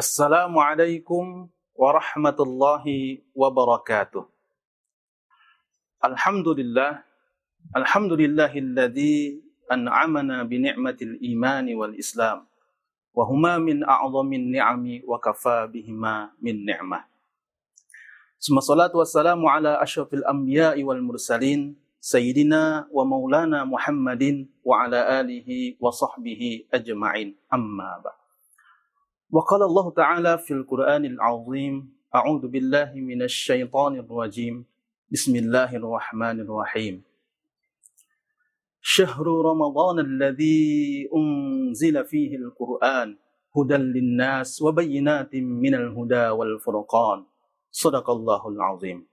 Assalamualaikum warahmatullahi wabarakatuh. Alhamdulillah, alhamdulillahilladzi an'amana bi ni'matil imani wal islam wa huma min a'zamin ni'ami wa kafa bihima min ni'mah. Summa salatu wassalamu ala asyrafil anbiya'i wal mursalin sayyidina wa maulana Muhammadin wa ala alihi wa sahbihi ajma'in, amma ba'd. Wa qala Allah Ta'ala fil Qur'anil Azim, a'udzu billahi minasy syaithanir rajim. Bismillahirrahmanirrahim. Syahrul Ramadan alladzi unzila fihi al-Qur'an hudan lin-nas wa bayyinatin minal huda wal furqan. Shadaqallahul azim.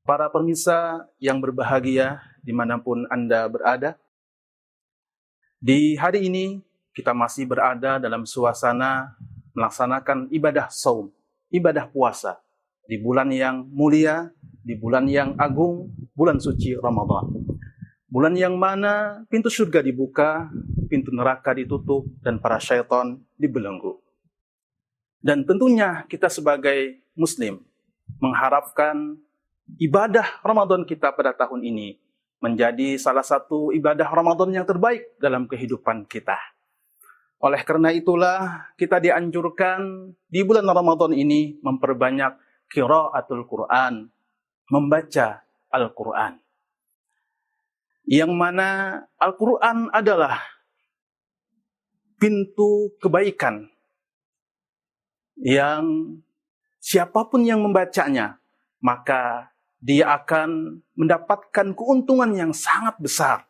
Para pemirsa yang berbahagia dimanapun Anda berada, di hari ini kita masih berada dalam suasana melaksanakan ibadah shaum, ibadah puasa, di bulan yang mulia, di bulan yang agung, bulan suci Ramadan. Bulan yang mana pintu surga dibuka, pintu neraka ditutup, dan para syaitan dibelenggu. Dan tentunya kita sebagai muslim mengharapkan ibadah Ramadan kita pada tahun ini menjadi salah satu ibadah Ramadan yang terbaik dalam kehidupan kita. Oleh karena itulah kita dianjurkan di bulan Ramadan ini memperbanyak qiraatul Quran, membaca Al-Quran. Yang mana Al-Quran adalah pintu kebaikan yang siapapun yang membacanya, maka dia akan mendapatkan keuntungan yang sangat besar.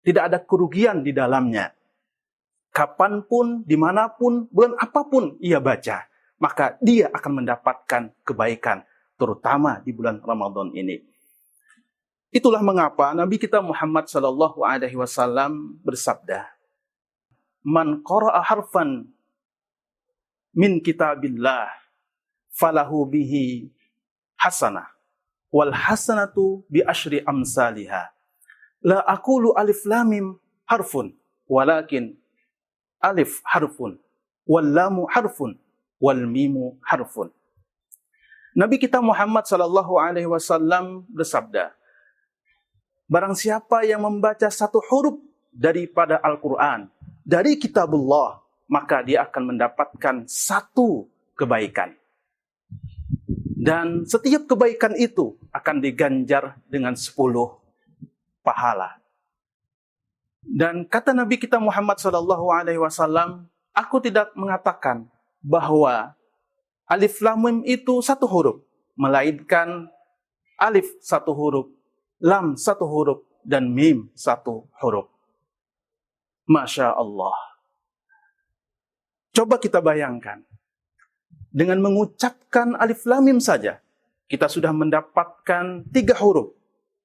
Tidak ada kerugian di dalamnya. Kapanpun, dimanapun, bulan apapun ia baca, maka dia akan mendapatkan kebaikan, terutama di bulan Ramadan ini. Itulah mengapa Nabi kita Muhammad SAW bersabda, "Man qara'a harfan min kitabillah, falahu bihi hasanah, wal hasanatu bi asyri amsalihah. La aqulu alif lam mim harfun, walakin alif harfun, wal lamu harfun, wal mimu harfun." Nabi kita Muhammad SAW bersabda, barang siapa yang membaca satu huruf daripada Al-Quran, dari kitabullah, maka dia akan mendapatkan satu kebaikan. Dan setiap kebaikan itu akan diganjar dengan 10 pahala. Dan kata Nabi kita Muhammad SAW, aku tidak mengatakan bahwa alif lam mim itu satu huruf, melainkan alif satu huruf, lam satu huruf, dan mim satu huruf. Masya Allah. Coba kita bayangkan, dengan mengucapkan alif lam mim saja, kita sudah mendapatkan 3 huruf,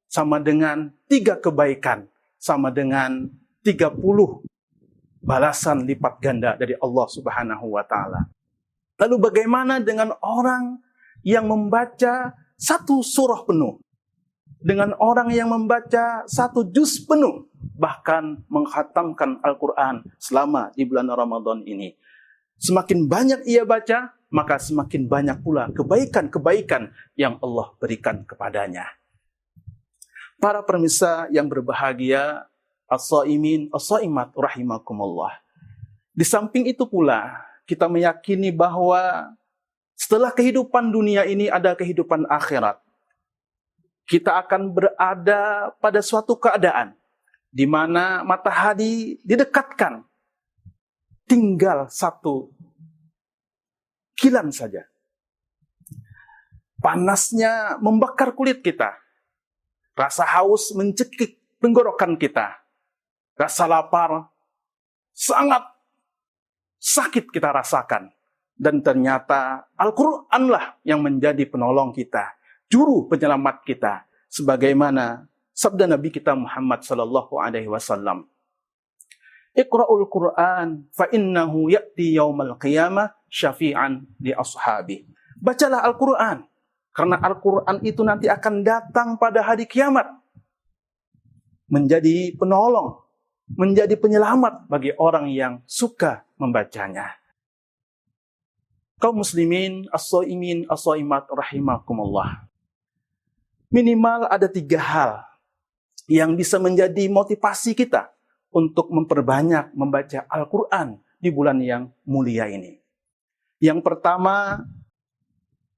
sama dengan 3 kebaikan, sama dengan 30 balasan lipat ganda dari Allah Subhanahu wa Ta'ala. Lalu bagaimana dengan orang yang membaca 1 surah penuh, dengan orang yang membaca 1 juz penuh, bahkan mengkhatamkan Al-Quran selama di bulan Ramadan ini? Semakin banyak ia baca, maka semakin banyak pula kebaikan-kebaikan yang Allah berikan kepadanya. Para pemirsa yang berbahagia, as-shaimin, as-shaimat rahimakumullah. Di samping itu pula, kita meyakini bahwa setelah kehidupan dunia ini ada kehidupan akhirat. Kita akan berada pada suatu keadaan di mana matahari didekatkan, tinggal 1 kilan saja. Panasnya membakar kulit kita. Rasa haus mencekik tenggorokan kita. Rasa lapar sangat sakit kita rasakan. Dan ternyata Al-Quranlah yang menjadi penolong kita, juru penyelamat kita. Sebagaimana sabda Nabi kita Muhammad SAW. Iqra'ul Qur'an fa innahu ya'ti yaumal qiyamah syafi'an li ashabi. Bacalah Al-Quran, karena Al-Quran itu nanti akan datang pada hari kiamat, menjadi penolong, menjadi penyelamat bagi orang yang suka membacanya. Kaum muslimin, as-shaimin, as-shaimat rahimakumullah. Minimal ada 3 hal yang bisa menjadi motivasi kita untuk memperbanyak membaca Al-Quran di bulan yang mulia ini. Yang pertama,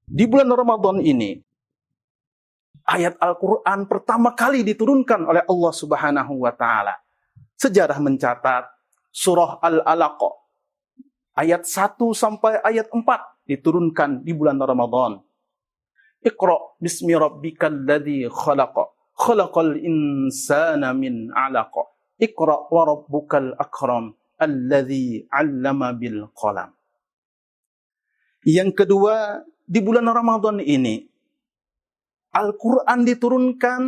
di bulan Ramadan ini, ayat Al-Quran pertama kali diturunkan oleh Allah Subhanahu wa Ta'ala. Sejarah mencatat surah Al-Alaq ayat 1 sampai ayat 4 diturunkan di bulan Ramadan. Iqra bismi rabbikal ladzi khalaq, khalaqal insana min 'alaq. Iqra wa rabbukal akram alladzi 'allama bil qalam. Yang kedua, di bulan Ramadan ini Al-Quran diturunkan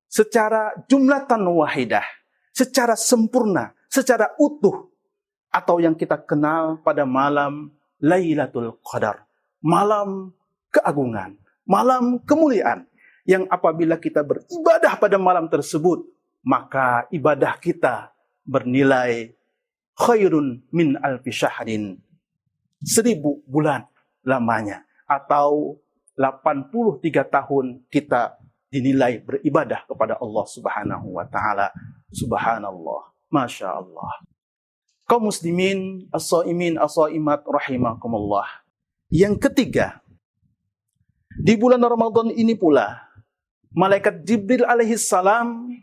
secara jumlatan wahidah, secara sempurna, secara utuh, atau yang kita kenal pada malam Lailatul Qadar, malam keagungan, malam kemuliaan, yang apabila kita beribadah pada malam tersebut, maka ibadah kita bernilai khairun min alfi syahrin, 1000 bulan lamanya, atau 83 tahun kita dinilai beribadah kepada Allah Subhanahu wa Ta'ala. Subhanallah, Masya Allah. Kaum muslimin, as-shaimin, as-shaimat rahimakumullah. Yang ketiga, di bulan Ramadan ini pula malaikat Jibril alaihi salam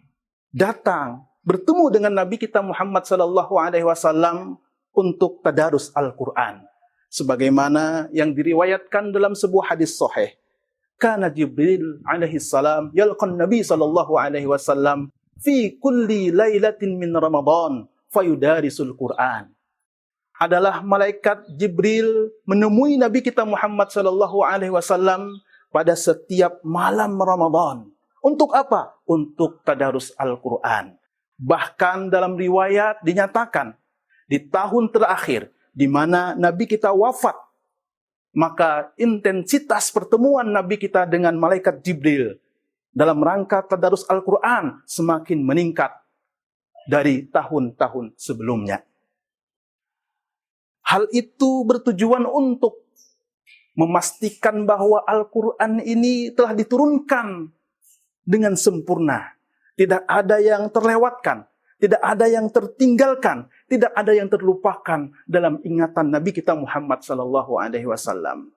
datang bertemu dengan Nabi kita Muhammad sallallahu alaihi wasallam untuk tadarus Al-Quran. Sebagaimana yang diriwayatkan dalam sebuah hadis sahih. Kana Jibril alaihi salam yalqan Nabi sallallahu alaihi wasallam fi kulli lailatin min Ramadan fayudarisul Quran. Adalah malaikat Jibril menemui Nabi kita Muhammad sallallahu alaihi wasallam pada setiap malam Ramadan. Untuk apa? Untuk tadarus Al-Quran. Bahkan dalam riwayat dinyatakan di tahun terakhir di mana Nabi kita wafat, maka intensitas pertemuan Nabi kita dengan malaikat Jibril dalam rangka tadarus Al-Quran semakin meningkat dari tahun-tahun sebelumnya. Hal itu bertujuan untuk memastikan bahwa Al-Quran ini telah diturunkan dengan sempurna. Tidak ada yang terlewatkan, tidak ada yang tertinggalkan, tidak ada yang terlupakan dalam ingatan Nabi kita Muhammad sallallahu alaihi wasallam.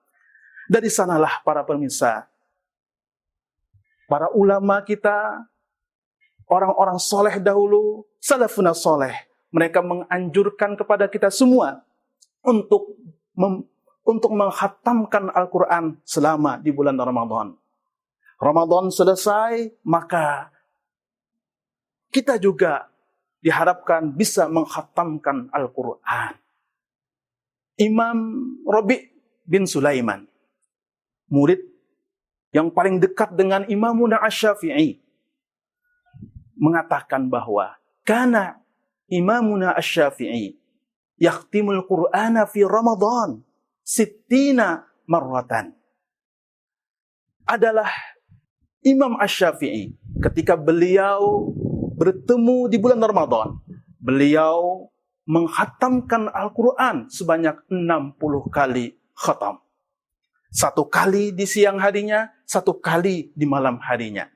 Dari sanalah para pemirsa, para ulama kita, orang-orang soleh dahulu, salafun soleh, mereka menganjurkan kepada kita semua untuk menghatamkan Al-Quran selama di bulan Ramadan. Ramadan selesai, maka kita juga diharapkan bisa menghatamkan Al-Quran. Imam Rabi' bin Sulaiman, murid yang paling dekat dengan Imamuna Asy-Syafi'i, mengatakan bahwa kana Imamuna Asy-Syafi'i yakhtimul Qur'ana fi Ramadan 60 marratan. Adalah Imam Asy-Syafi'i ketika beliau bertemu di bulan Ramadan, beliau menghatamkan Al-Quran sebanyak 60 kali khatam. 1 kali di siang harinya, 1 kali di malam harinya.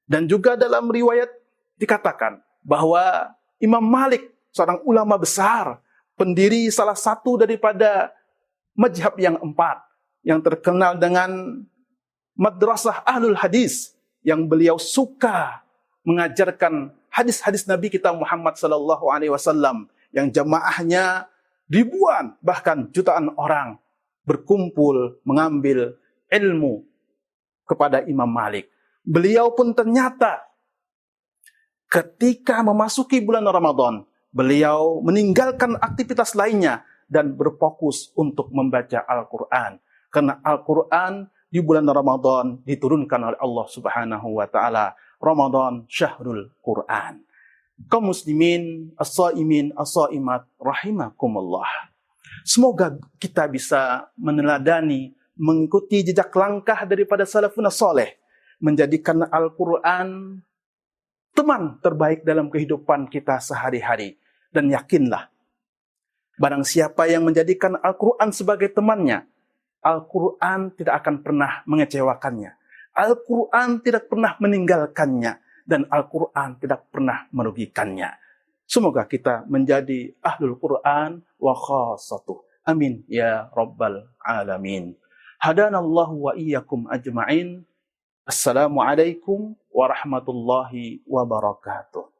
Dan juga dalam riwayat dikatakan bahwa Imam Malik, seorang ulama besar, pendiri salah satu daripada mazhab yang 4, yang terkenal dengan Madrasah Ahlul Hadis, yang beliau suka mengajarkan hadis-hadis Nabi kita Muhammad sallallahu alaihi wasallam, yang jamaahnya ribuan bahkan jutaan orang berkumpul mengambil ilmu kepada Imam Malik. Beliau pun ternyata ketika memasuki bulan Ramadan, beliau meninggalkan aktivitas lainnya dan berfokus untuk membaca Al-Quran. Karena Al-Quran di bulan Ramadan diturunkan oleh Allah Subhanahu wa Ta'ala. Ramadan syahrul Quran. Kaum muslimin, as-shaimin, as-shaimat rahimakumullah. Semoga kita bisa meneladani, mengikuti jejak langkah daripada salafun saleh, menjadikan Al-Quran teman terbaik dalam kehidupan kita sehari-hari. Dan yakinlah, Barang siapa yang menjadikan Al-Quran sebagai temannya, Al-Quran tidak akan pernah mengecewakannya. Al-Quran tidak pernah meninggalkannya. Dan Al-Quran tidak pernah merugikannya. Semoga kita menjadi ahlul Quran wa khassatuh. Amin ya rabbal alamin. Hadanallahu wa iyyakum ajma'in. Assalamualaikum warahmatullahi wabarakatuh.